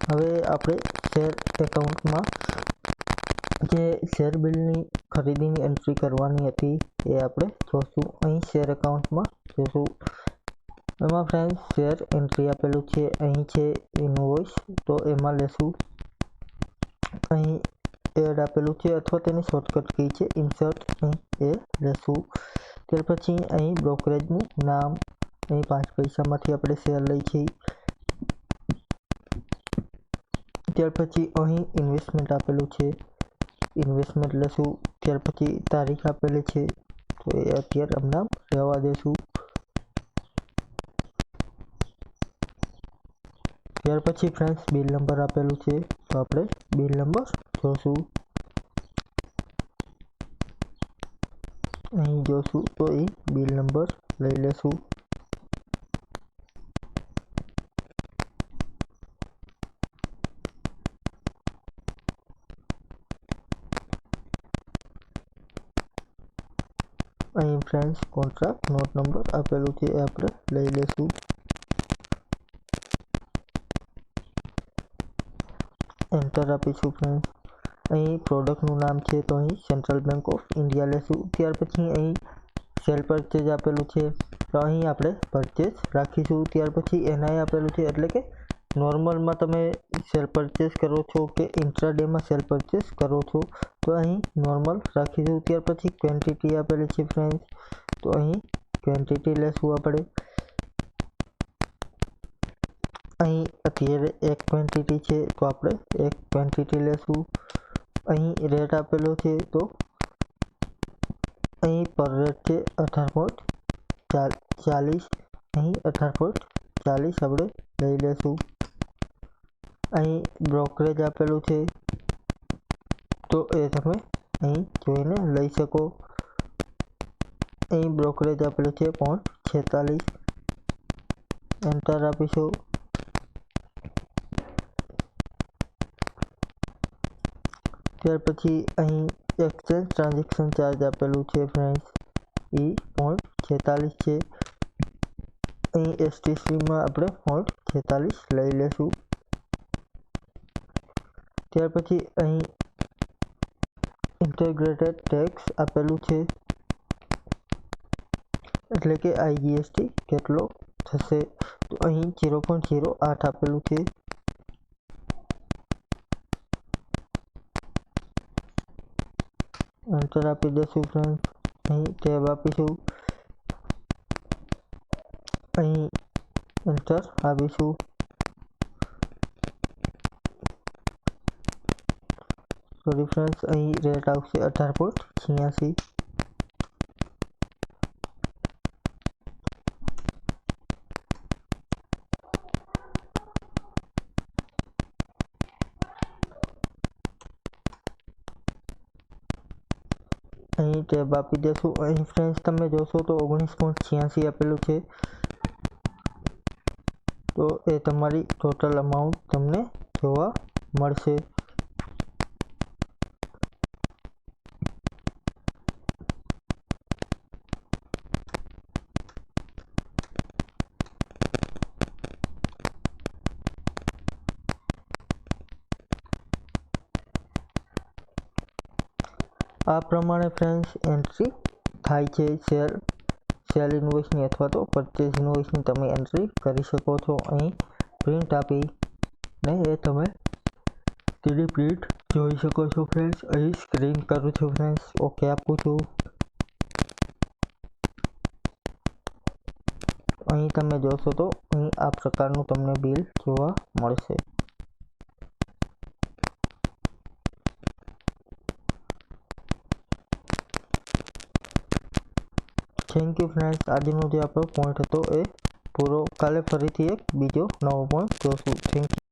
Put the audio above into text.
હવે આપણે શેર એકાઉન્ટમાં જે શેર બિલની ખરીદીની એન્ટ્રી કરવાની હતી એ આપણે જોશું। અહીં શેર એકાઉન્ટમાં જોશું, એમાં ફ્રેન્ડ્સ શેર એન્ટ્રી આપેલું છે, અહીં છે ઇનવોઇસ, તો એમાં લેશું। અહીં એડ આપેલું છે અથવા તેની શોર્ટકટ કી છે ઇન્સર્ટ, અહીં એ લેશું। ત્યાર પછી અહીં બ્રોકરેજનું નામ, અહીં 5 પૈસામાંથી આપણે શેર લઈ છીએ। ત્યાર પછી અહીં ઇન્વેસ્ટમેન્ટ આપેલું છે, ઇન્વેસ્ટમેન્ટ લેશું। ત્યાર પછી તારીખ આપેલી છે, તો એ અત્યારે હમણાં રહેવા દેશું। ત્યાર પછી ફ્રેન્ડ્સ બિલ નંબર આપેલું છે, તો આપણે બિલ નંબર જોશું। અહીં જોશું તો એ બિલ નંબર લઈ લેશું। અહીં ફ્રેન્ડ્સ કોન્ટ્રાક્ટ નોટ નંબર આપેલું છે, એ આપણે લઈ લેશું। એન્ટર આપીશું ફ્રેન્ડ્સ। અહીં પ્રોડક્ટનું નામ છે, તો અહીં સેન્ટ્રલ બેંક ઓફ ઇન્ડિયા લેશું। ત્યાર પછી અહીં સેલ પરચેજ આપેલું છે, તો અહીં આપણે પરચેજ રાખીશું। ત્યાર પછી એનઆઈ આપેલું છે, એટલે કે નોર્મલમાં તમે સેલ પરચેસ કરો છો કે ઇન્ટ્રાડેમાં સેલ પરચેસ કરો છો, તો અહીં નોર્મલ રાખીશું। ત્યાર પછી ક્વોન્ટિટી આપેલી છે ફ્રેન્ડ્સ, તો અહીં ક્વોન્ટિટી લેશું આપણે। અહીં અત્યારે એક ક્વોન્ટિટી છે, તો આપણે એક ક્વોન્ટિટી લેશું। અહીં રેટ આપેલો છે, તો અહીં પર રેટ છે 18.40, અહીં 18.40 આપણે લઈ લેશું। અહીં બ્રોકરેજ આપેલું છે, તો એ તમે અહીં જોઈને લઈ શકો। અહીં બ્રોકરેજ આપેલું છે 0.46, એન્ટર આપીશું। ત્યાર પછી અહીં એક્સચેન્જ ટ્રાન્ઝેક્શન ચાર્જ આપેલું છે ફ્રેન્ડ્સ, એ 0.46 છે। અહીં એસટીસીમાં આપણે 0.46 લઈ લેશું। ત્યાર પછી અહીં ઇન્ટિગ્રેટેડ ટેક્સ આપેલું છે, એટલે કે આઈજીએસટી કેટલો થશે, તો અહીં 0.08 આપેલું છે। એન્ટર આપી દેશું ફ્રેન્ડ। અહીં ટેબ આપીશું, અહીં એન્ટર આપીશું। સોરી ફ્રેન્ડ્સ, અહીં રેટ આવશે 18.86। અહીં ટેબ આપી દેશું। અહીં ફ્રેન્ડ્સ તમે જોશો તો 19.86 આપેલું છે, તો એ તમારી ટોટલ અમાઉન્ટ તમને જોવા મળશે। આ પ્રમાણે ફ્રેન્ડ્સ એન્ટ્રી થાય છે સેલ ઇન્વોઇસની અથવા તો પરચેઝ ઇન્વોઇસની તમે એન્ટ્રી કરી શકો છો। અહીં પ્રિન્ટ આપીને એ તમે તેની પ્રિન્ટ જોઈ શકો છો ફ્રેન્ડ્સ। અહીં સ્ક્રીન કરું છું ફ્રેન્ડ્સ, ઓકે આપું છું। અહીં તમે જોશો તો અહીં આ પ્રકારનું તમને બિલ જોવા મળશે। Thank you friends. આજનો જે આપણો પોઈન્ટ હતો એ પૂરો। કાલે ફરીથી એક બીજો નવો પોઈન્ટ જોશું। Thank you.